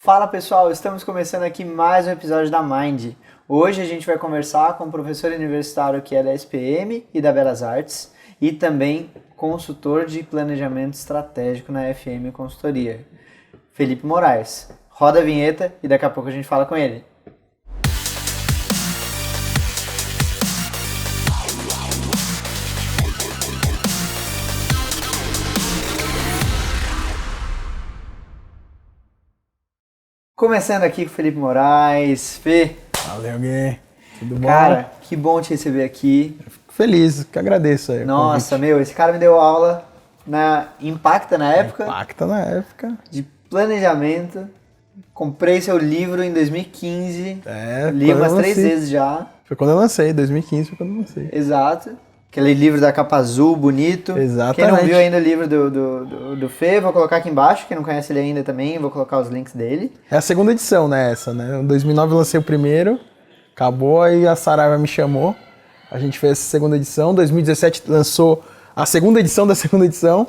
Fala pessoal, estamos começando aqui mais um episódio da Mind. Hoje a gente vai conversar com um professor universitário que é da SPM e da Belas Artes e também consultor de planejamento estratégico na FM Consultoria, Felipe Moraes. Roda a vinheta e daqui a pouco a gente fala com ele. Começando aqui com o Felipe Moraes. Fê. Valeu, Gui. Tudo bom? Cara, que bom te receber aqui. Fico feliz, que agradeço aí. Nossa, esse cara me deu aula na Impacta na época. Impacta na época. De planejamento. Comprei seu livro em 2015. Li umas 3 vezes já. Foi quando eu lancei, 2015 foi quando eu lancei. Exato. Aquele livro da capa azul, bonito. Exatamente. Quem não viu ainda o livro do Fê, vou colocar aqui embaixo. Quem não conhece ele ainda também, vou colocar os links dele. É a segunda edição, né, essa, né? Em 2009 eu lancei o primeiro, acabou, aí a Saraiva me chamou. A gente fez essa segunda edição. Em 2017 lançou a segunda edição da segunda edição.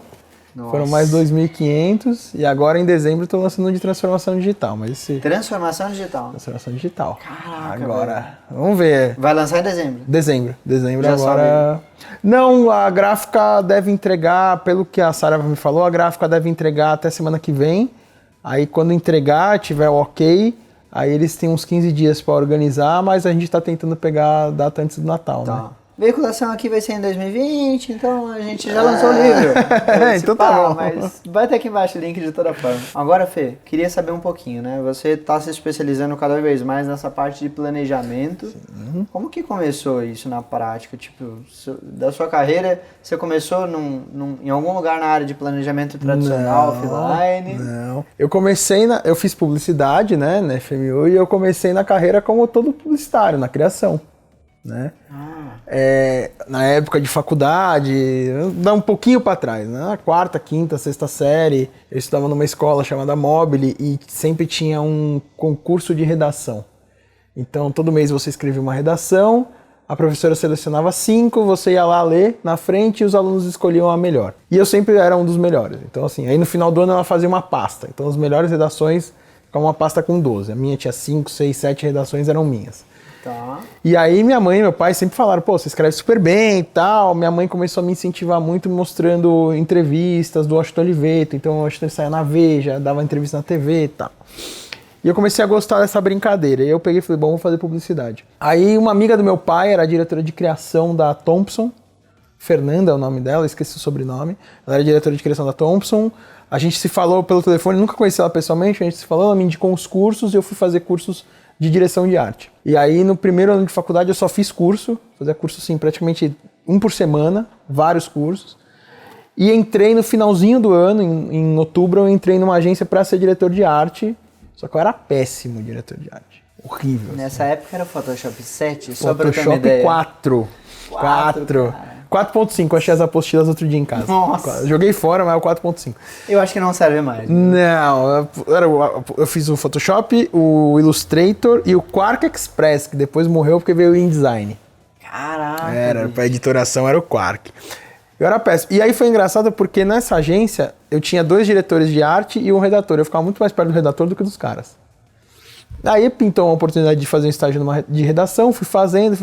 Nossa. Foram mais 2.500 e agora em dezembro eu tô lançando um de transformação digital. Mas esse... Transformação digital? Transformação digital. Caraca, agora, velho. Vamos ver. Vai lançar em dezembro? Dezembro já agora... Sabe. Não, a gráfica deve entregar, pelo que a Saraiva me falou, a gráfica deve entregar até semana que vem. Aí quando entregar, tiver o ok, aí eles têm uns 15 dias para organizar, mas a gente tá tentando pegar a data antes do Natal, tá. né? Veiculação aqui vai ser em 2020, então a gente já lançou o livro. Então tá bom. Mas vai ter aqui embaixo o link de toda forma. Agora, Fê, queria saber um pouquinho, né? Você está se especializando cada vez mais nessa parte de planejamento. Sim. Como que começou isso na prática? Tipo, da sua carreira, você começou em algum lugar na área de planejamento tradicional, offline? Não. Eu fiz publicidade, né, na FMU, e eu comecei na carreira como todo publicitário, na criação. Né? Na época de faculdade, dá um pouquinho para trás, né? Na quarta, quinta, sexta série, eu estudava numa escola chamada Mobile e sempre tinha um concurso de redação. Então, todo mês você escrevia uma redação, a professora selecionava 5, você ia lá ler na frente e os alunos escolhiam a melhor. E eu sempre era um dos melhores. Então, assim, aí no final do ano ela fazia uma pasta. Então, as melhores redações ficavam uma pasta com 12. A minha tinha 5, 6, 7 redações eram minhas. Tá. E aí minha mãe e meu pai sempre falaram, pô, você escreve super bem e tal. Minha mãe começou a me incentivar muito mostrando entrevistas do Washington Oliveto. Então o Washington saía na Veja, dava entrevista na TV e tal. E eu comecei a gostar dessa brincadeira. E eu peguei e falei, bom, vou fazer publicidade. Aí uma amiga do meu pai era a diretora de criação da Thompson. Fernanda é o nome dela, esqueci o sobrenome. Ela era diretora de criação da Thompson. A gente se falou pelo telefone, nunca conheci ela pessoalmente. A gente se falou, ela me indicou uns cursos e eu fui fazer cursos de direção de arte. E aí, no primeiro ano de faculdade, eu só fiz curso. Fazia curso, assim, praticamente um por semana, vários cursos. E entrei no finalzinho do ano, em outubro, eu entrei numa agência para ser diretor de arte. Só que eu era péssimo diretor de arte. Horrível. Nessa época era o Photoshop 7? Photoshop 4. 4.5, eu achei as apostilas outro dia em casa. Nossa. Joguei fora, mas é o 4.5. Eu acho que não serve mais. Não, eu fiz o Photoshop, o Illustrator e o Quark Express, que depois morreu porque veio o InDesign. Caraca. Pra editoração era o Quark. Eu era péssimo. E aí foi engraçado porque nessa agência eu tinha 2 diretores de arte e um redator. Eu ficava muito mais perto do redator do que dos caras. Aí pintou uma oportunidade de fazer um estágio de redação, fui fazendo,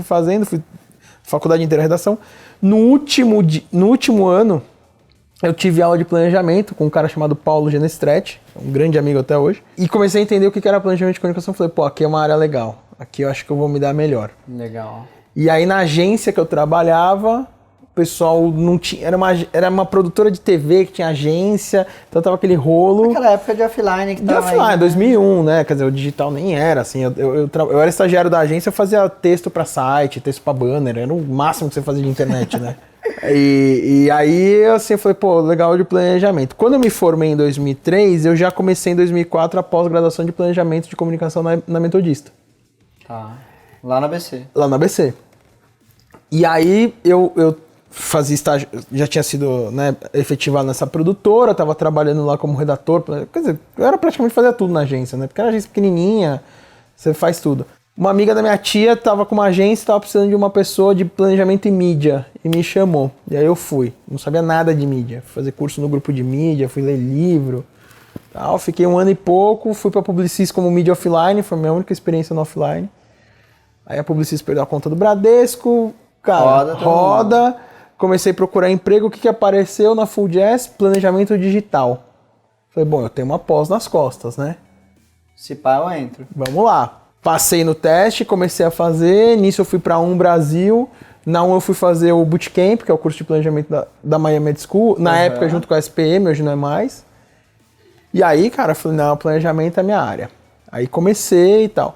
faculdade inteira de redação. No último ano, eu tive aula de planejamento com um cara chamado Paulo Genestretti, um grande amigo até hoje, e comecei a entender o que era planejamento de comunicação. Falei, pô, aqui é uma área legal, aqui eu acho que eu vou me dar melhor. Legal. E aí na agência que eu trabalhava, o pessoal não tinha, era uma produtora de TV que tinha agência, então tava aquele rolo. Naquela época de offline que tava de offline, 2001, né? Quer dizer, o digital nem era, assim. Eu era estagiário da agência, eu fazia texto pra site, texto pra banner, era o máximo que você fazia de internet, né? E aí, assim, eu falei, pô, legal de planejamento. Quando eu me formei em 2003, eu já comecei em 2004 a pós-graduação de planejamento de comunicação na Metodista. Tá. Lá na ABC. Lá na ABC. E aí, eu fazia estágio, já tinha sido, né, efetivado nessa produtora, estava trabalhando lá como redator, quer dizer, eu era praticamente fazia tudo na agência, né, porque era uma agência pequenininha, você faz tudo. Uma amiga da minha tia estava com uma agência, estava precisando de uma pessoa de planejamento e mídia, e me chamou, e aí eu fui, não sabia nada de mídia, fui fazer curso no grupo de mídia, fui ler livro, Tal, fiquei 1 ano e pouco, fui pra Publicis como mídia offline, foi a minha única experiência no offline. Aí a Publicis perdeu a conta do Bradesco, cara, roda. Comecei a procurar emprego, o que apareceu na Full Jazz? Planejamento digital. Falei, bom, eu tenho uma pós nas costas, né? Se pá, eu entro. Vamos lá. Passei no teste, comecei a fazer, nisso eu fui pra Brasil. Na eu fui fazer o Bootcamp, que é o curso de planejamento da Miami School, na época junto com a SPM, hoje não é mais. E aí, cara, eu falei, não, planejamento é a minha área. Aí comecei e tal.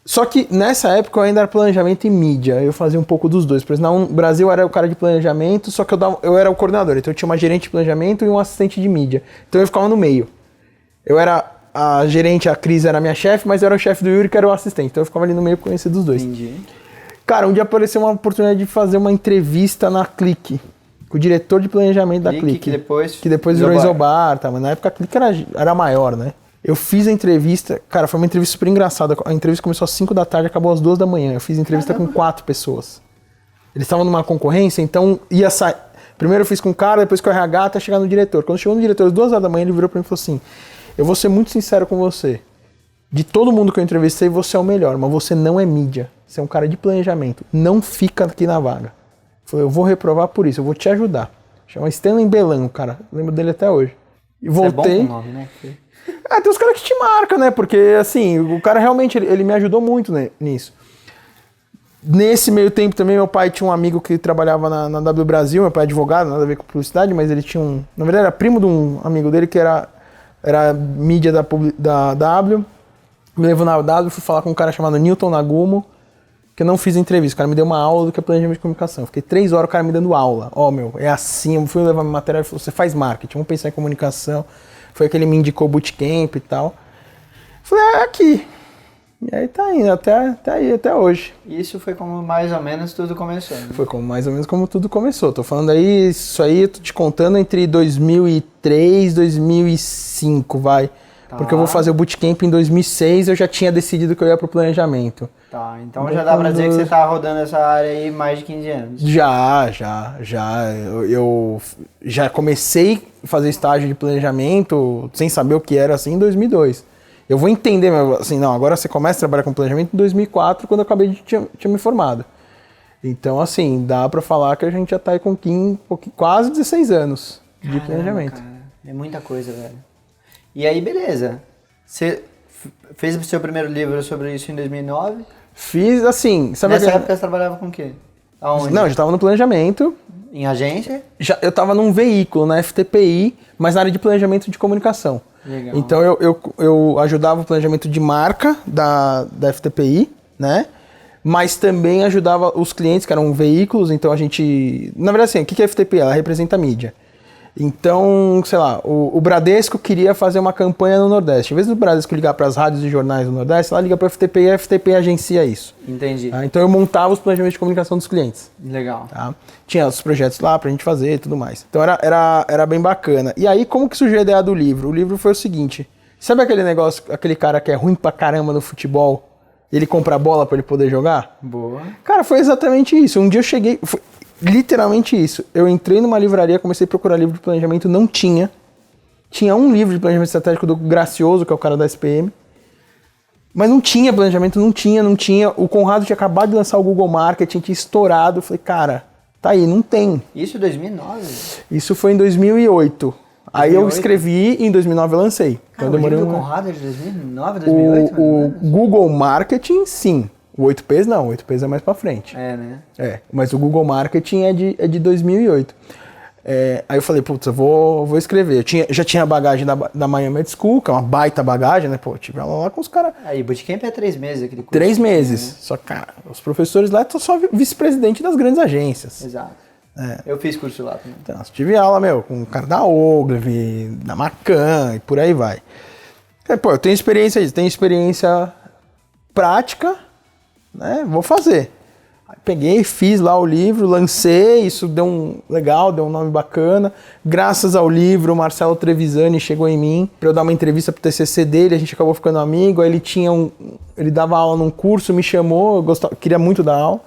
Só que nessa época eu ainda era planejamento e mídia, eu fazia um pouco dos dois. Por exemplo, no Brasil eu era o cara de planejamento, só que eu era o coordenador, então eu tinha uma gerente de planejamento e um assistente de mídia. Então eu ficava no meio. Eu era a gerente, a Cris era a minha chefe, mas eu era o chefe do Yuri, que era o assistente. Então eu ficava ali no meio conhecido dos dois. Entendi. Cara, um dia apareceu uma oportunidade de fazer uma entrevista na Clique, com o diretor de planejamento da Clique. Que depois virou Isobar, tá? Mas na época a Clique era maior, né? Eu fiz a entrevista, cara, foi uma entrevista super engraçada. A entrevista começou às 5 da tarde, acabou às 2 da manhã. Eu fiz entrevista com 4 pessoas. Eles estavam numa concorrência, então ia sair. Primeiro eu fiz com o cara, depois com o RH, até chegar no diretor. Quando chegou no diretor, às 2 horas da manhã, ele virou pra mim e falou assim: eu vou ser muito sincero com você. De todo mundo que eu entrevistei, você é o melhor, mas você não é mídia. Você é um cara de planejamento. Não fica aqui na vaga. Eu falei, eu vou reprovar por isso, eu vou te ajudar. Chama Stanley Belan, cara. Lembro dele até hoje. E voltei. É bom com o nome, né? Tem uns caras que te marcam, né? Porque, assim, o cara realmente, ele me ajudou muito, né, nisso. Nesse meio tempo também, meu pai tinha um amigo que trabalhava na W Brasil, meu pai é advogado, nada a ver com publicidade, mas ele tinha um... Na verdade, era primo de um amigo dele que era mídia da W. Me levou na W, fui falar com um cara chamado Newton Nagumo, que eu não fiz entrevista. O cara me deu uma aula do que é planejamento de comunicação. Eu fiquei 3 horas o cara me dando aula. É assim, eu fui levar minha matéria, ele falou, você faz marketing, vamos pensar em comunicação. Foi aquele que me indicou bootcamp e tal. Eu falei, é aqui. E aí tá indo, até hoje. Isso foi como mais ou menos tudo começou, né? Foi mais ou menos como tudo começou. Tô falando aí, isso aí eu tô te contando entre 2003 e 2005, vai. Tá. Porque eu vou fazer o bootcamp em 2006, eu já tinha decidido que eu ia pro planejamento. Tá, então já dá pra dizer que você tá rodando essa área aí mais de 15 anos. Já. Eu já comecei a fazer estágio de planejamento sem saber o que era assim em 2002. Eu vou entender, assim, não, agora você começa a trabalhar com planejamento em 2004, quando eu acabei de tinha me formado. Então, assim, dá pra falar que a gente já tá aí com quase 16 anos de planejamento. Cara, é muita coisa, velho. E aí, beleza. Você fez o seu primeiro livro sobre isso em 2009? Fiz, assim... Sabe Nessa época você trabalhava com o quê? Aonde? Não, eu já estava no planejamento. Em agência? Eu estava num veículo, na FTPI, mas na área de planejamento de comunicação. Legal. Então eu ajudava o planejamento de marca da FTPI, né? Mas também ajudava os clientes, que eram veículos, então a gente... Na verdade, assim, o que é a FTPI? Ela representa a mídia. Então, sei lá, o Bradesco queria fazer uma campanha no Nordeste. Em vez do Bradesco ligar para as rádios e jornais do Nordeste, ela liga para a FTPI e a FTPI agencia isso. Entendi. Tá? Então eu montava os planejamentos de comunicação dos clientes. Legal. Tá? Tinha os projetos lá pra gente fazer e tudo mais. Então era bem bacana. E aí, como que surgiu a ideia do livro? O livro foi o seguinte, sabe aquele negócio, aquele cara que é ruim pra caramba no futebol, ele compra a bola pra ele poder jogar? Boa. Cara, foi exatamente isso. Um dia eu cheguei... Literalmente isso. Eu entrei numa livraria, comecei a procurar livro de planejamento, não tinha. Tinha um livro de planejamento estratégico do Gracioso, que é o cara da SPM. Mas não tinha planejamento, não tinha. O Conrado tinha acabado de lançar o Google Marketing, tinha estourado. Eu falei, cara, tá aí, não tem. Isso em 2009? Isso foi em 2008. Aí eu escrevi e em 2009 eu lancei. Cara, então, o livro do Conrado é de 2009, 2008? O Google Marketing, sim. O 8Ps não, o 8Ps é mais pra frente. É, né? Mas o Google Marketing é de 2008. Aí eu falei, putz, eu vou escrever. Já tinha a bagagem da Miami School, que é uma baita bagagem, né? Pô, tive aula lá com os caras. Aí, Bootcamp é 3 meses aquele curso. 3 meses. Né? Só que, cara, os professores lá são só vice-presidente das grandes agências. Exato. Eu fiz curso lá também. Então, tive aula, com o cara da Ogilvy, da Macan e por aí vai. Eu tenho experiência prática, né? Vou fazer. Aí peguei, fiz lá o livro, lancei, isso deu um nome bacana. Graças ao livro, o Marcelo Trevisani chegou em mim para eu dar uma entrevista pro TCC dele, a gente acabou ficando amigo. Aí ele dava aula num curso, me chamou, queria muito dar aula.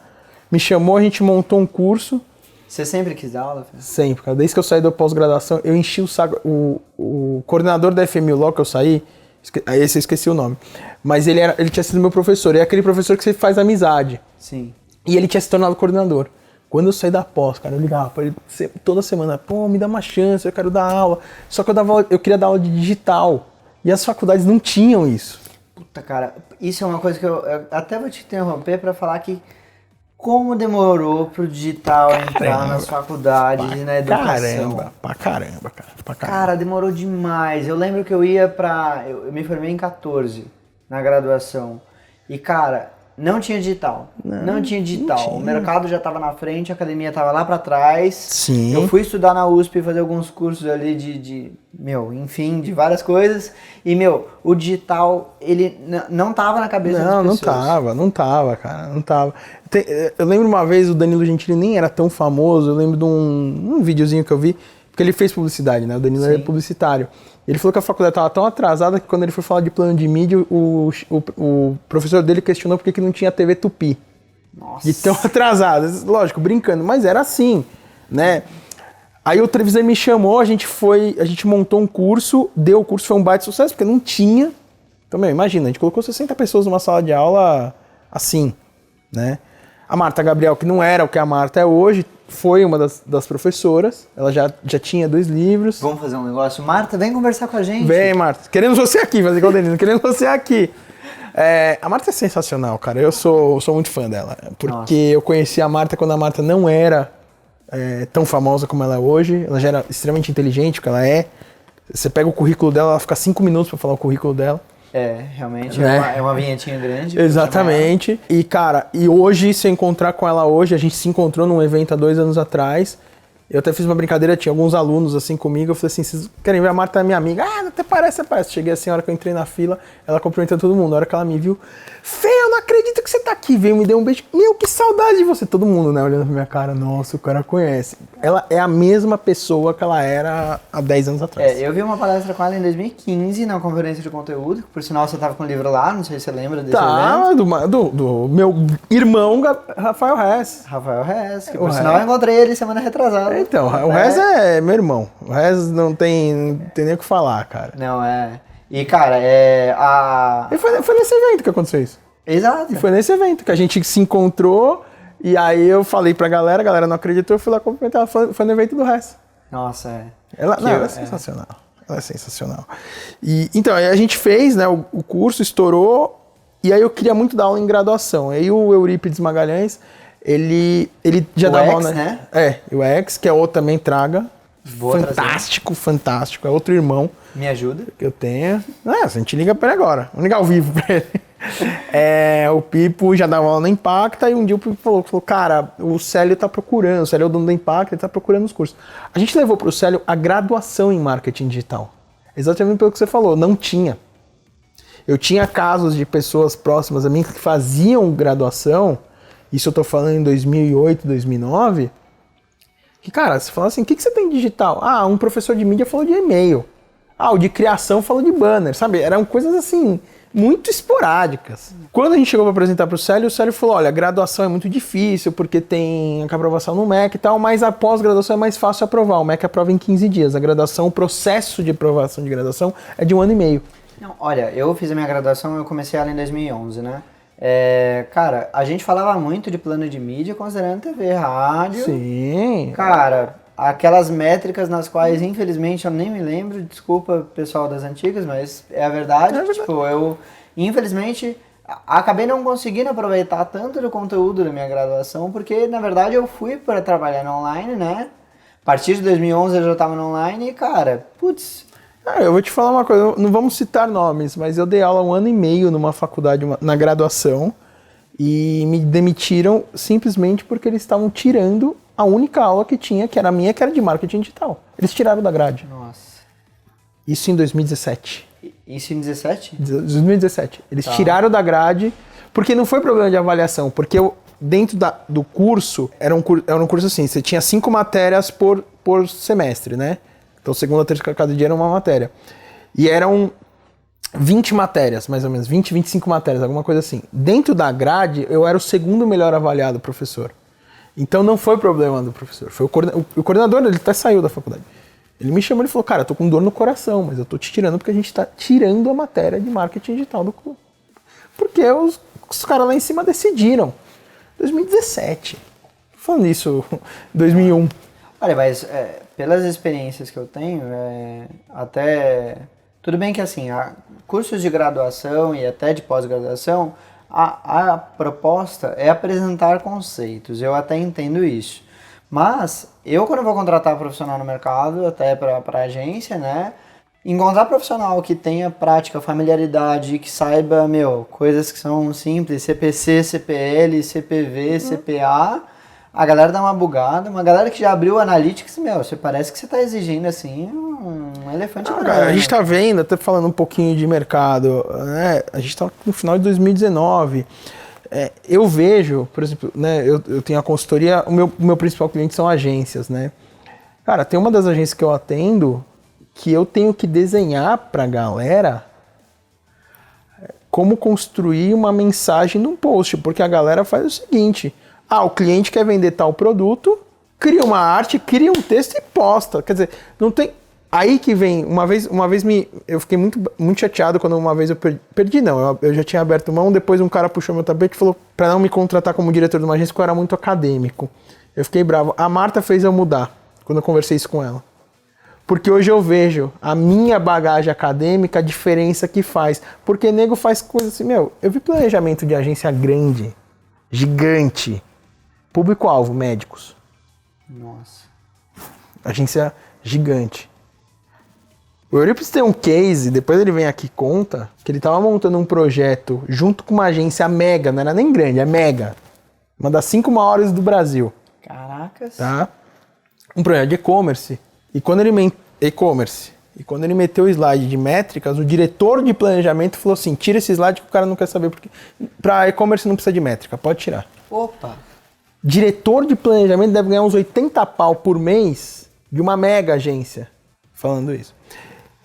Me chamou, a gente montou um curso. Você sempre quis dar aula, Fê? Sempre, cara. Desde que eu saí da pós-graduação, eu enchi o saco. O coordenador da FMU logo que eu saí, aí esse eu esqueci o nome, mas ele tinha sido meu professor. E é aquele professor que você faz amizade. Sim. E ele tinha se tornado coordenador. Quando eu saí da pós, cara, eu ligava pra ele toda semana, pô, me dá uma chance, eu quero dar aula. Só que eu queria dar aula de digital. E as faculdades não tinham isso. Puta, cara, isso é uma coisa que eu até vou te interromper pra falar que como demorou pro digital entrar nas faculdades e na educação. Pra caramba. Cara, demorou demais. Eu lembro que eu ia eu me formei em 14, na graduação. E, cara, não tinha digital. Não tinha digital. O mercado já estava na frente, a academia estava lá para trás. Sim. Eu fui estudar na USP, fazer alguns cursos ali enfim, de várias coisas. E, o digital, ele não tava na cabeça das pessoas. Não tava, cara. Não tava. Eu lembro uma vez, o Danilo Gentili nem era tão famoso. Eu lembro de um videozinho que eu vi, porque ele fez publicidade, né? O Danilo é publicitário. Ele falou que a faculdade estava tão atrasada que quando ele foi falar de plano de mídia, o professor dele questionou por que não tinha TV Tupi. Nossa. De tão atrasada. Lógico, brincando, mas era assim, né? Aí o Trevisan me chamou, a gente montou um curso, deu o curso, foi um baita sucesso, porque não tinha. Então, imagina, a gente colocou 60 pessoas numa sala de aula assim, né? A Marta Gabriel, que não era o que a Marta é hoje, foi uma das professoras. Ela já tinha 2 livros. Vamos fazer um negócio? Marta, vem conversar com a gente. Vem, Marta. Queremos você aqui, fazer igual o Danilo. Queremos você aqui. A Marta é sensacional, cara. Eu sou muito fã dela. Porque eu conheci a Marta quando a Marta não era tão famosa como ela é hoje. Ela já era extremamente inteligente, porque ela é. Você pega o currículo dela, ela fica 5 minutos pra falar o currículo dela. Realmente é uma vinhetinha grande. Exatamente. E, cara, hoje, se eu encontrar com ela hoje, a gente se encontrou num evento há 2 anos atrás. Eu até fiz uma brincadeira, tinha alguns alunos assim comigo, eu falei assim, vocês querem ver a Marta é minha amiga? Até parece. Cheguei assim, a hora que eu entrei na fila, ela cumprimentou todo mundo. A hora que ela me viu, Fê, eu não acredito que você tá aqui, veio, me deu um beijo. Que saudade de você. Todo mundo, né, olhando pra minha cara, nossa, o cara conhece. Ela é a mesma pessoa que ela era há 10 anos atrás. Eu vi uma palestra com ela em 2015, na conferência de conteúdo, por sinal você tava com o livro lá, não sei se você lembra desse evento. Do meu irmão, Rafael Hess. Rafael Hess, que por sinal eu encontrei ele semana retrasada. Então, o Rez é meu irmão. O Rez não tem nem o que falar, cara. Não, E, cara, E foi nesse evento que aconteceu isso. Exato. E foi nesse evento que a gente se encontrou, e aí eu falei pra galera, a galera não acreditou, eu fui lá cumprimentar ela, foi no evento do Rez. Nossa, Ela é sensacional. Ela é sensacional. E, então, aí a gente fez, né, o curso, estourou, e aí eu queria muito dar aula em graduação. Aí o Eurípides Magalhães, ele já dava aula, né? O Ex, que é outro também, traga. Vou Fantástico. É outro irmão. Me ajuda. Que eu tenho. A gente liga pra ele agora. Vamos ligar ao vivo pra ele. O Pipo já dava aula na Impacta, e um dia o Pipo falou, cara, o Célio tá procurando, o Célio é o dono da Impacta, ele tá procurando os cursos. A gente levou pro Célio a graduação em marketing digital. Exatamente pelo que você falou, não tinha. Eu tinha casos de pessoas próximas a mim que faziam graduação, isso eu tô falando em 2008, 2009, que, cara, você fala assim, o que você tem em digital? Um professor de mídia falou de e-mail. O de criação falou de banner, sabe? Eram coisas assim, muito esporádicas. Quando a gente chegou para apresentar para o Célio falou, olha, a graduação é muito difícil, porque tem a aprovação no MEC e tal, mas a pós-graduação é mais fácil aprovar. O MEC aprova em 15 dias. A graduação, o processo de aprovação de graduação é de 1 ano e meio. Não, olha, eu fiz a minha graduação, eu comecei ela em 2011, né? Cara, a gente falava muito de plano de mídia considerando TV, rádio. Sim. Cara, aquelas métricas nas quais, infelizmente, eu nem me lembro, desculpa pessoal das antigas, mas é a verdade. Tipo, eu, infelizmente, acabei não conseguindo aproveitar tanto do conteúdo da minha graduação, porque, na verdade, eu fui para trabalhar no online, né? A partir de 2011 eu já estava no online e, cara, eu vou te falar uma coisa, não vamos citar nomes, mas eu dei aula 1 ano e meio numa faculdade, na graduação, e me demitiram simplesmente porque eles estavam tirando a única aula que tinha, que era a minha, que era de marketing digital. Eles tiraram da grade. Nossa. Isso em 2017. Isso em 2017? 2017. Eles tiraram da grade, porque não foi problema de avaliação, porque dentro do curso, era um curso assim, você tinha 5 matérias por semestre, né? Então, segunda, terça, cada dia era uma matéria. E eram 20 matérias, mais ou menos, 25 matérias, alguma coisa assim. Dentro da grade, eu era o segundo melhor avaliado professor. Então não foi problema do professor, foi o coordenador, ele até saiu da faculdade. Ele me chamou e falou, cara, eu tô com dor no coração, mas eu tô te tirando porque a gente tá tirando a matéria de marketing digital do clube. Porque os caras lá em cima decidiram. 2017. Tô falando isso, 2001. Olha, mas pelas experiências que eu tenho, até... Tudo bem que assim, cursos de graduação e até de pós-graduação, a proposta é apresentar conceitos, eu até entendo isso. Mas eu, quando vou contratar profissional no mercado, até para agência, né, encontrar profissional que tenha prática, familiaridade, que saiba, coisas que são simples, CPC, CPL, CPV, CPA, a galera dá uma bugada, uma galera que já abriu o Analytics, você parece que você está exigindo, assim, um elefante grande. A gente está vendo, até falando um pouquinho de mercado, né, a gente está no final de 2019, eu vejo, por exemplo, né, eu tenho a consultoria, o meu principal cliente são agências, né, cara, tem uma das agências que eu atendo que eu tenho que desenhar para a galera como construir uma mensagem num post, porque a galera faz o seguinte, o cliente quer vender tal produto, cria uma arte, cria um texto e posta, quer dizer, não tem... Aí que vem, uma vez eu fiquei muito chateado quando uma vez eu perdi não, eu já tinha aberto mão, depois um cara puxou meu tapete e falou para não me contratar como diretor de uma agência porque eu era muito acadêmico. Eu fiquei bravo. A Marta fez eu mudar, quando eu conversei isso com ela. Porque hoje eu vejo a minha bagagem acadêmica, a diferença que faz. Porque nego faz coisas assim, eu vi planejamento de agência grande, gigante, público-alvo, médicos. Nossa. Agência gigante. O Euripides tem um case, depois ele vem aqui e conta, que ele estava montando um projeto junto com uma agência mega, não era nem grande, é mega. Uma das 5 maiores do Brasil. Caracas. Tá? Um projeto de e-commerce. E quando ele meteu o slide de métricas, o diretor de planejamento falou assim, tira esse slide que o cara não quer saber, porque para e-commerce não precisa de métrica, pode tirar. Opa! Diretor de planejamento deve ganhar uns 80 pau por mês de uma mega agência falando isso.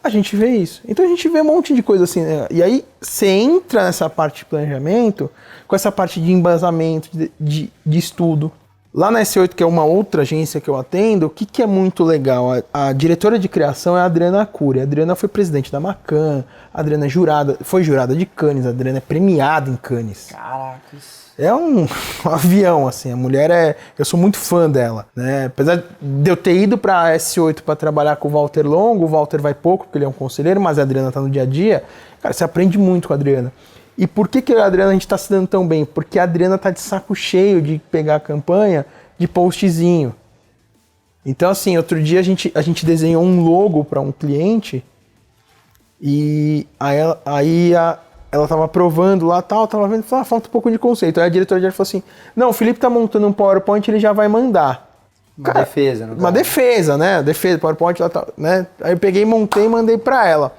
A gente vê isso. Então a gente vê um monte de coisa assim, né? E aí você entra nessa parte de planejamento, com essa parte de embasamento, de estudo. Lá na S8, que é uma outra agência que eu atendo, o que é muito legal? A diretora de criação é a Adriana Cury. A Adriana foi presidente da Macan, a Adriana foi jurada de Cannes, a Adriana é premiada em Cannes. Caracas. É um avião, assim, a mulher eu sou muito fã dela, né? Apesar de eu ter ido pra S8 para trabalhar com o Walter Longo, o Walter vai pouco, porque ele é um conselheiro, mas a Adriana tá no dia a dia, cara, você aprende muito com a Adriana. E por que a Adriana a gente tá se dando tão bem? Porque a Adriana tá de saco cheio de pegar a campanha de postzinho. Então, assim, outro dia a gente desenhou um logo para um cliente e ela tava aprovando lá, tava vendo, falou, falta um pouco de conceito. Aí a diretora de arte falou assim, não, o Felipe tá montando um PowerPoint, ele já vai mandar. Uma defesa, no caso. Uma defesa, né? Defesa, PowerPoint, lá, né? Aí eu peguei, montei e mandei pra ela.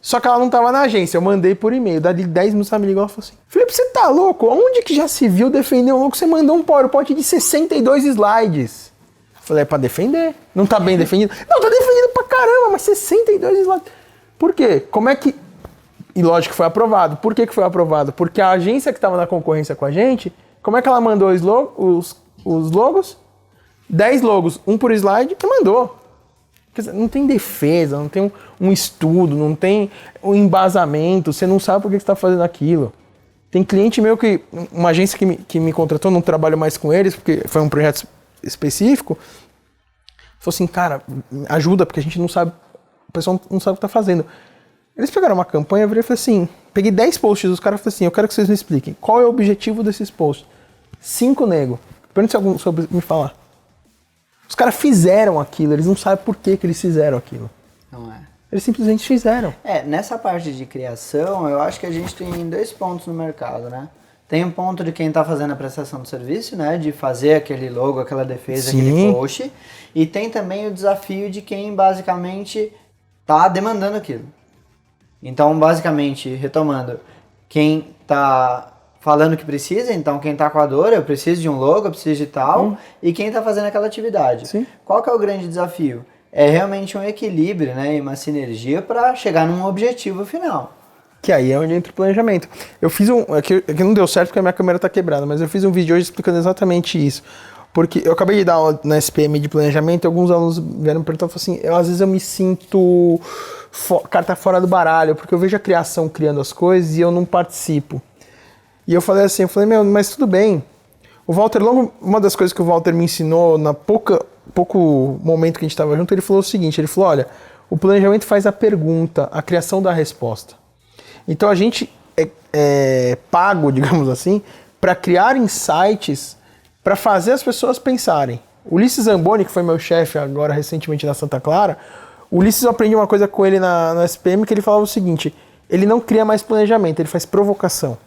Só que ela não tava na agência, eu mandei por e-mail. Dali 10 minutos ela me ligou e falou assim, Felipe, você tá louco? Onde que já se viu defender um louco? Você mandou um PowerPoint de 62 slides. Eu falei, é pra defender. Não tá bem defendido? Não, tá defendido pra caramba, mas 62 slides. Por quê? Como é que... E lógico que foi aprovado. Por que foi aprovado? Porque a agência que estava na concorrência com a gente, como é que ela mandou os logos? 10 logos, um por slide, e mandou. Quer dizer, não tem defesa, não tem um estudo, não tem um embasamento, você não sabe por que você está fazendo aquilo. Tem cliente meu uma agência que me contratou, não trabalho mais com eles, porque foi um projeto específico, falou assim, cara, ajuda, porque a gente não sabe, o pessoal não sabe o que está fazendo. Eles pegaram uma campanha, eu virei e falei assim, peguei 10 posts dos caras e falei assim, eu quero que vocês me expliquem, qual é o objetivo desses posts? 5 nego. Pergunta se algum sobre me falar. Os caras fizeram aquilo, eles não sabem por que eles fizeram aquilo. Não é. Eles simplesmente fizeram. Nessa parte de criação, eu acho que a gente tem 2 pontos no mercado, né? Tem um ponto de quem está fazendo a prestação de serviço, né? De fazer aquele logo, aquela defesa, Sim. aquele post. E tem também o desafio de quem basicamente está demandando aquilo. Então, basicamente, retomando, quem está falando que precisa, então quem está com a dor, eu preciso de um logo, eu preciso de tal, e quem está fazendo aquela atividade. Sim. Qual que é o grande desafio? É realmente um equilíbrio, né, e uma sinergia para chegar num objetivo final. Que aí é onde entra o planejamento. Eu fiz aqui não deu certo porque a minha câmera está quebrada, mas eu fiz um vídeo hoje explicando exatamente isso. Porque eu acabei de dar aula na SPM de planejamento e alguns alunos vieram me perguntar, assim, às vezes eu me sinto carta fora do baralho, porque eu vejo a criação criando as coisas e eu não participo. E eu falei assim, mas tudo bem. O Walter Longo, uma das coisas que o Walter me ensinou na pouco momento que a gente estava junto, ele falou o seguinte, ele falou, olha, o planejamento faz a pergunta, a criação da resposta. Então a gente é pago, digamos assim, para criar insights, para fazer as pessoas pensarem. O Ulisses Zamboni, que foi meu chefe agora recentemente na Santa Clara, o Ulisses, eu aprendi uma coisa com ele na SPM, que ele falava o seguinte, ele não cria mais planejamento, ele faz provocação.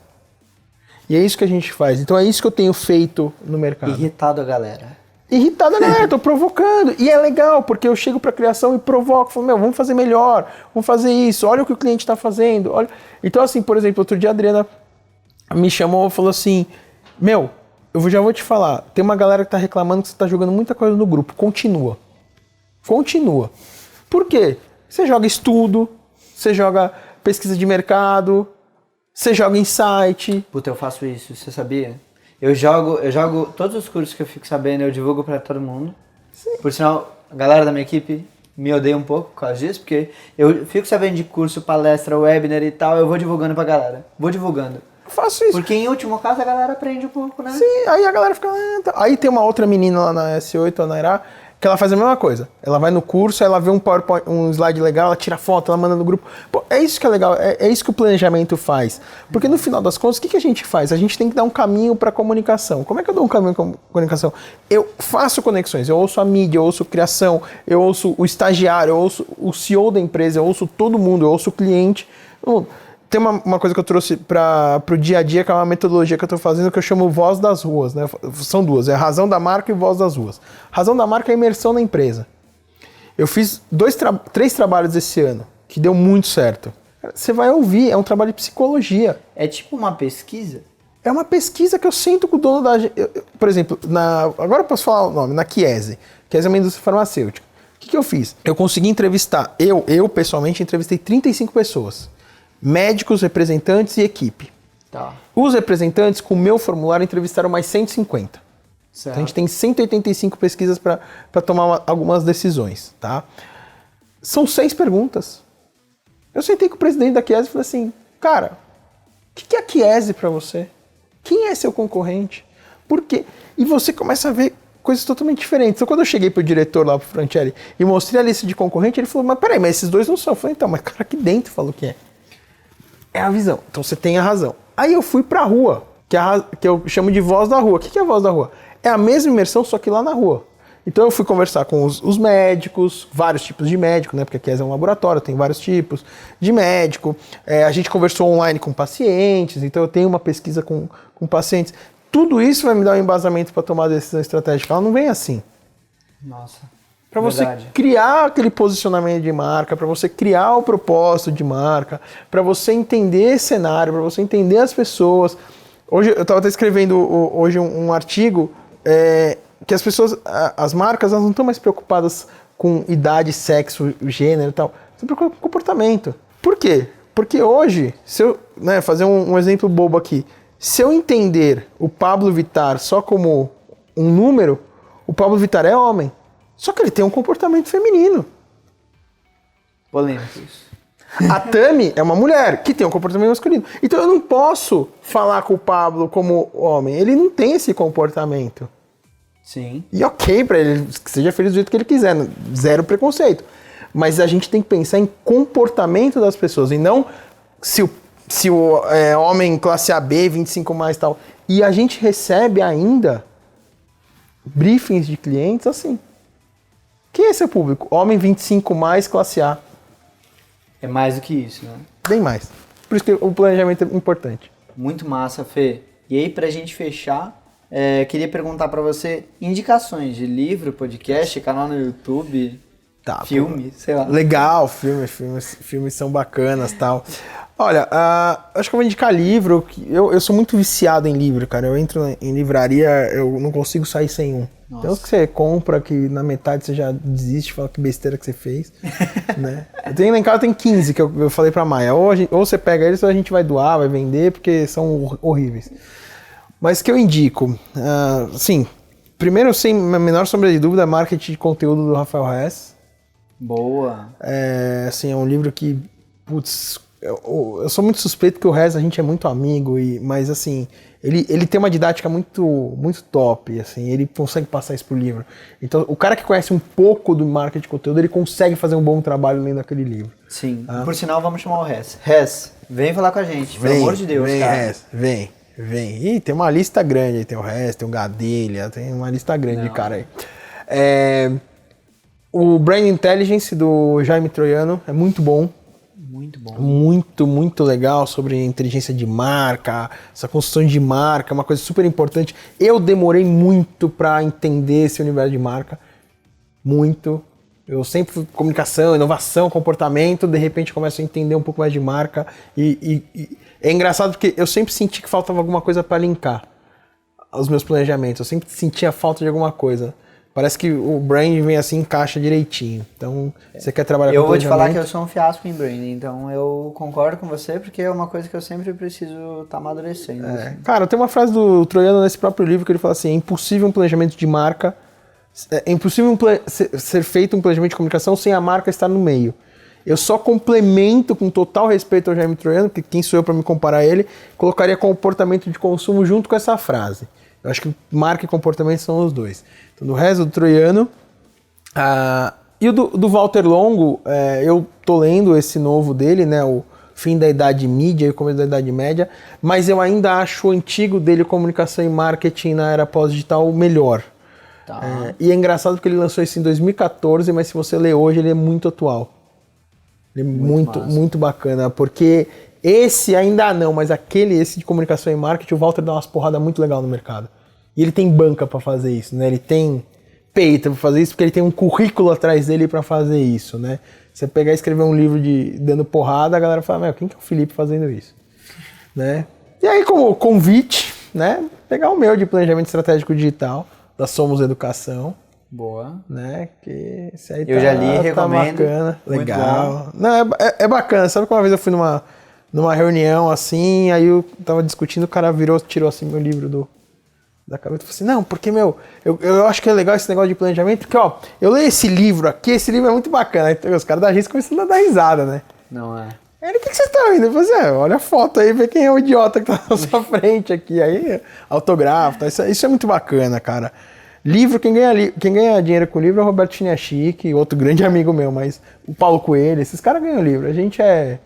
E é isso que a gente faz. Então é isso que eu tenho feito no mercado. Irritado a galera. Irritado a galera, tô provocando. E é legal, porque eu chego pra criação e provoco. Falo, vamos fazer melhor, vamos fazer isso. Olha o que o cliente tá fazendo. Olha. Então assim, por exemplo, outro dia a Adriana me chamou e falou assim, eu já vou te falar, tem uma galera que tá reclamando que você tá jogando muita coisa no grupo. Continua. Por quê? Você joga estudo, você joga pesquisa de mercado, você joga insight. Puta, eu faço isso, você sabia? Eu jogo todos os cursos que eu fico sabendo, eu divulgo pra todo mundo. Sim. Por sinal, a galera da minha equipe me odeia um pouco por causa disso, porque eu fico sabendo de curso, palestra, webinar e tal, eu vou divulgando pra galera. Vou divulgando. Eu faço isso. Porque em último caso a galera aprende um pouco, né? Sim, aí a galera fica... Aí tem uma outra menina lá na S8, a Nairá, que ela faz a mesma coisa. Ela vai no curso, ela vê um PowerPoint, um slide legal, ela tira foto, ela manda no grupo. Pô, é isso que é legal, é isso que o planejamento faz. Porque no final das contas, o que a gente faz? A gente tem que dar um caminho para comunicação. Como é que eu dou um caminho para comunicação? Eu faço conexões, eu ouço a mídia, eu ouço criação, eu ouço o estagiário, eu ouço o CEO da empresa, eu ouço todo mundo, eu ouço o cliente. Tem uma coisa que eu trouxe para o dia a dia, que é uma metodologia que eu estou fazendo, que eu chamo Voz das Ruas, né? São duas, é Razão da Marca e Voz das Ruas. Razão da Marca é a imersão na empresa. Eu fiz 3 trabalhos esse ano, que deu muito certo. Você vai ouvir, é um trabalho de psicologia. É tipo uma pesquisa? É uma pesquisa que eu sinto com o dono da... Por exemplo, agora eu posso falar o nome, na Chiesi. Chiesi é uma indústria farmacêutica. O que eu fiz? Eu consegui entrevistar, eu pessoalmente entrevistei 35 pessoas. Médicos, representantes e equipe. Tá. Os representantes, com o meu formulário, entrevistaram mais 150. Então, a gente tem 185 pesquisas para tomar algumas decisões. Tá? São 6 perguntas. Eu sentei com o presidente da Chiesi e falei assim, cara, o que é a Chiesi para você? Quem é seu concorrente? Por quê? E você começa a ver coisas totalmente diferentes. Então, quando eu cheguei pro diretor lá, pro Franchelli, e mostrei a lista de concorrente, ele falou, mas peraí, mas esses dois não são. Eu falei, então, mas cara, aqui dentro falou que é. É a visão. Então você tem a razão. Aí eu fui pra rua, que eu chamo de voz da rua. O que é a voz da rua? É a mesma imersão, só que lá na rua. Então eu fui conversar com os médicos, vários tipos de médico, né? Porque a Chiesi é um laboratório, tem vários tipos de médico. A gente conversou online com pacientes, então eu tenho uma pesquisa com pacientes. Tudo isso vai me dar um embasamento para tomar a decisão estratégica. Ela não vem assim. Nossa. Para você criar aquele posicionamento de marca, para você criar o propósito de marca, para você entender esse cenário, para você entender as pessoas. Hoje eu estava até escrevendo hoje um artigo que as pessoas, as marcas, elas não estão mais preocupadas com idade, sexo, gênero e tal. Estão preocupadas com comportamento. Por quê? Porque hoje, se eu fazer um exemplo bobo aqui, se eu entender o Pablo Vittar só como um número, o Pablo Vittar é homem. Só que ele tem um comportamento feminino. Polêmico isso. A Tami é uma mulher que tem um comportamento masculino. Então eu não posso falar com o Pablo como homem. Ele não tem esse comportamento. Sim. E ok pra ele, que seja feliz do jeito que ele quiser. Zero preconceito. Mas a gente tem que pensar em comportamento das pessoas. E não se o homem classe AB, 25 mais e tal. E a gente recebe ainda briefings de clientes assim. Quem é seu público? Homem 25 mais, classe A. É mais do que isso, né? Bem mais. Por isso que o planejamento é importante. Muito massa, Fê. E aí, pra gente fechar, queria perguntar pra você indicações de livro, podcast, canal no YouTube, filme, sei lá. Legal, filmes são bacanas e tal. Olha, acho que eu vou indicar livro. Eu sou muito viciado em livro, cara. Eu entro em livraria, eu não consigo sair sem um. Nossa. Tem uns que você compra, que na metade você já desiste, fala que besteira que você fez. Né? Eu tenho lá em casa, tem 15 que eu falei pra Maia. Ou você pega eles ou a gente vai doar, vai vender, porque são horríveis. Mas que eu indico, sim, Primeiro, sem a menor sombra de dúvida, Marketing de Conteúdo do Rafael Hess. Boa. Assim, é um livro que, putz, eu sou muito suspeito que o Hess, a gente é muito amigo, mas assim, ele tem uma didática muito, muito top, assim, ele consegue passar isso pro livro. Então, o cara que conhece um pouco do marketing de conteúdo, ele consegue fazer um bom trabalho lendo aquele livro. Sim. Por sinal, vamos chamar o Hess. Hess, vem falar com a gente, pelo amor de Deus, cara. Hess, vem. Ih, tem uma lista grande aí, tem o Hess, tem o Gadelha, tem uma lista grande de cara aí. O Brand Intelligence do Jaime Troiano é muito bom. Muito bom. Muito, muito legal sobre inteligência de marca, essa construção de marca, uma coisa super importante. Eu demorei muito para entender esse universo de marca. Muito. Eu sempre fui comunicação, inovação, comportamento, de repente começo a entender um pouco mais de marca. E é engraçado porque eu sempre senti que faltava alguma coisa para linkar os meus planejamentos. Eu sempre sentia falta de alguma coisa. Parece que o brand vem assim, encaixa direitinho. Então, você quer trabalhar com eu vou te falar que eu sou um fiasco em branding, então eu concordo com você, porque é uma coisa que eu sempre preciso estar amadurecendo. Assim. Cara, tem uma frase do Troiano nesse próprio livro que ele fala assim, é impossível um planejamento de marca, é impossível ser feito um planejamento de comunicação sem a marca estar no meio. Eu só complemento com total respeito ao Jaime Troiano, que quem sou eu para me comparar a ele, colocaria comportamento de consumo junto com essa frase. Eu acho que marca e comportamento são os dois. Então, do resto do Troiano. E o do Walter Longo, eu tô lendo esse novo dele, né? O Fim da Idade Mídia e o Começo da Idade Média. Mas eu ainda acho o antigo dele, Comunicação e Marketing na Era Pós-Digital, o melhor. Tá. E é engraçado porque ele lançou isso em 2014, mas se você ler hoje, ele é muito atual. Ele é muito bacana, porque esse ainda não, mas esse de comunicação e marketing, o Walter dá umas porradas muito legal no mercado. E ele tem banca pra fazer isso, né? Ele tem peito pra fazer isso, porque ele tem um currículo atrás dele pra fazer isso, né? Você pegar e escrever um livro dando porrada, a galera fala, meu, quem que é o Felipe fazendo isso? Né? E aí, como convite, né? Pegar o meu de planejamento estratégico digital, da Somos Educação. Boa. Né? Que esse aí eu já li, recomendo. Bacana, legal. Não, é bacana. Sabe que uma vez eu fui numa reunião assim, aí eu tava discutindo, o cara tirou assim meu livro da cabeça e falou assim, não, porque, eu acho que é legal esse negócio de planejamento, porque, ó, eu leio esse livro aqui, esse livro é muito bacana. Aí os caras da agência começando a dar risada, né? Não é. Ele, o que você tá vendo? Eu falei assim, olha a foto aí, vê quem é o idiota que tá na sua frente aqui. Aí, autógrafo, tá? Isso é muito bacana, cara. Livro, quem ganha dinheiro com livro é o Roberto Chiniachik, outro grande amigo meu, mas o Paulo Coelho, esses caras ganham livro. A gente é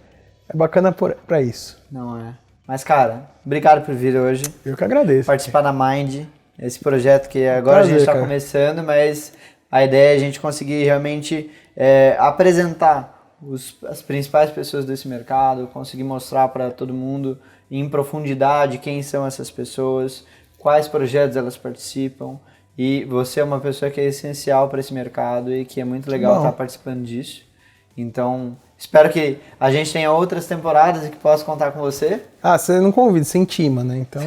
bacana pra isso. Não é. Mas, cara, obrigado por vir hoje. Eu que agradeço. Participar da Mind, esse projeto que agora a gente está começando, mas a ideia é a gente conseguir realmente apresentar as principais pessoas desse mercado, conseguir mostrar para todo mundo em profundidade quem são essas pessoas, quais projetos elas participam. E você é uma pessoa que é essencial para esse mercado e que é muito legal estar participando disso. Então, espero que a gente tenha outras temporadas e que possa contar com você. Você não convida, você intima, né? Então,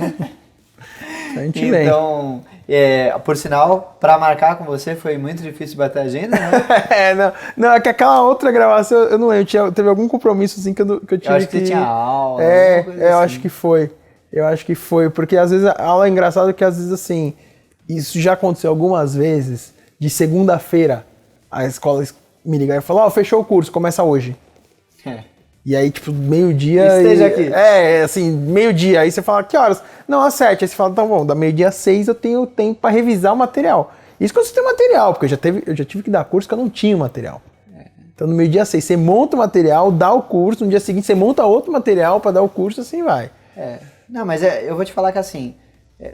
a gente vem. Então, por sinal, para marcar com você foi muito difícil bater a agenda, né? Não, é que aquela outra gravação, eu não lembro, teve algum compromisso assim que eu tive que... Eu acho que você tinha aula. Eu acho que foi. Eu acho que foi, porque às vezes a aula é engraçada que às vezes assim, isso já aconteceu algumas vezes, de segunda-feira, a escola me ligar e falar, fechou o curso, começa hoje. E aí, tipo, meio-dia... Esteja aqui. Assim, meio-dia. Aí você fala, que horas? Não, às 7. Aí você fala, tá bom, da meio-dia às 6 eu tenho tempo pra revisar o material. Isso que eu tenho material, porque eu já tive que dar curso que eu não tinha material. Então, no meio-dia às 6, você monta o material, dá o curso, no dia seguinte você monta outro material pra dar o curso, assim vai. Não, mas eu vou te falar que assim,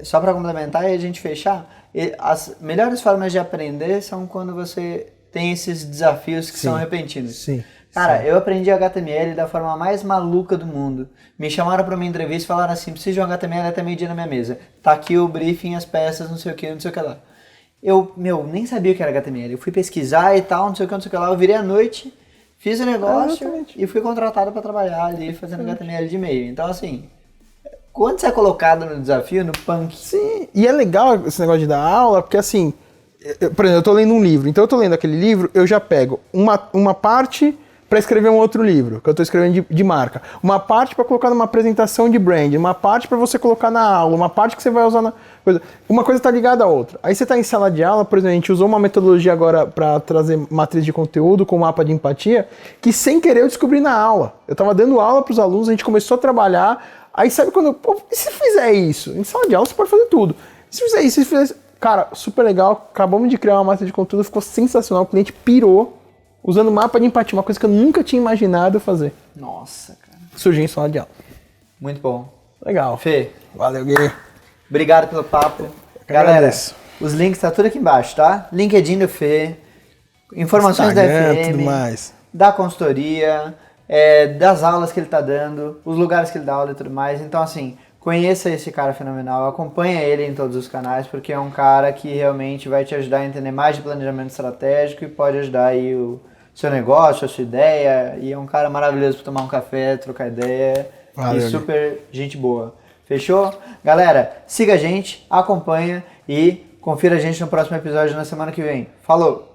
só pra complementar e a gente fechar, as melhores formas de aprender são quando você tem esses desafios que são repentinos. Sim. Cara, eu aprendi HTML da forma mais maluca do mundo. Me chamaram pra uma entrevista e falaram assim, preciso de um HTML até meio-dia na minha mesa. Tá aqui o briefing, as peças, não sei o que lá. Eu, nem sabia o que era HTML. Eu fui pesquisar e tal, não sei o que lá. Eu virei à noite, fiz o negócio e fui contratado pra trabalhar ali fazendo HTML de e-mail. Então, assim, quando você é colocado no desafio, no punk... Sim, e é legal esse negócio de dar aula, porque assim, por exemplo, eu tô lendo um livro. Então eu tô lendo aquele livro, eu já pego uma parte... para escrever um outro livro, que eu estou escrevendo de marca. Uma parte para colocar numa apresentação de brand, uma parte para você colocar na aula, uma parte que você vai usar na coisa. Uma coisa está ligada à outra. Aí você está em sala de aula, por exemplo, a gente usou uma metodologia agora para trazer matriz de conteúdo com mapa de empatia, que sem querer eu descobri na aula. Eu estava dando aula para os alunos, a gente começou a trabalhar, aí sabe quando, pô, e se fizer isso? Em sala de aula você pode fazer tudo. Se fizer isso, se fizer isso, cara, super legal, acabamos de criar uma matriz de conteúdo, ficou sensacional, o cliente pirou, usando mapa de empatia, uma coisa que eu nunca tinha imaginado fazer. Nossa, cara. Surgiu em sala de aula. Muito bom. Legal. Fê, Valeu, Gui. obrigado pelo papo. Galera, agradeço. os links tá tudo aqui embaixo, tá? LinkedIn do Fê, informações Instagram, da FM, tudo mais. da consultoria, das aulas que ele tá dando, os lugares que ele dá aula e tudo mais. Então, assim, conheça esse cara fenomenal, acompanha ele em todos os canais, porque é um cara que realmente vai te ajudar a entender mais de planejamento estratégico e pode ajudar aí o seu negócio, a sua ideia. E é um cara maravilhoso para tomar um café, trocar ideia. Valeu, e super gente boa. Fechou? Galera, siga a gente, acompanha e confira a gente no próximo episódio na semana que vem. Falou!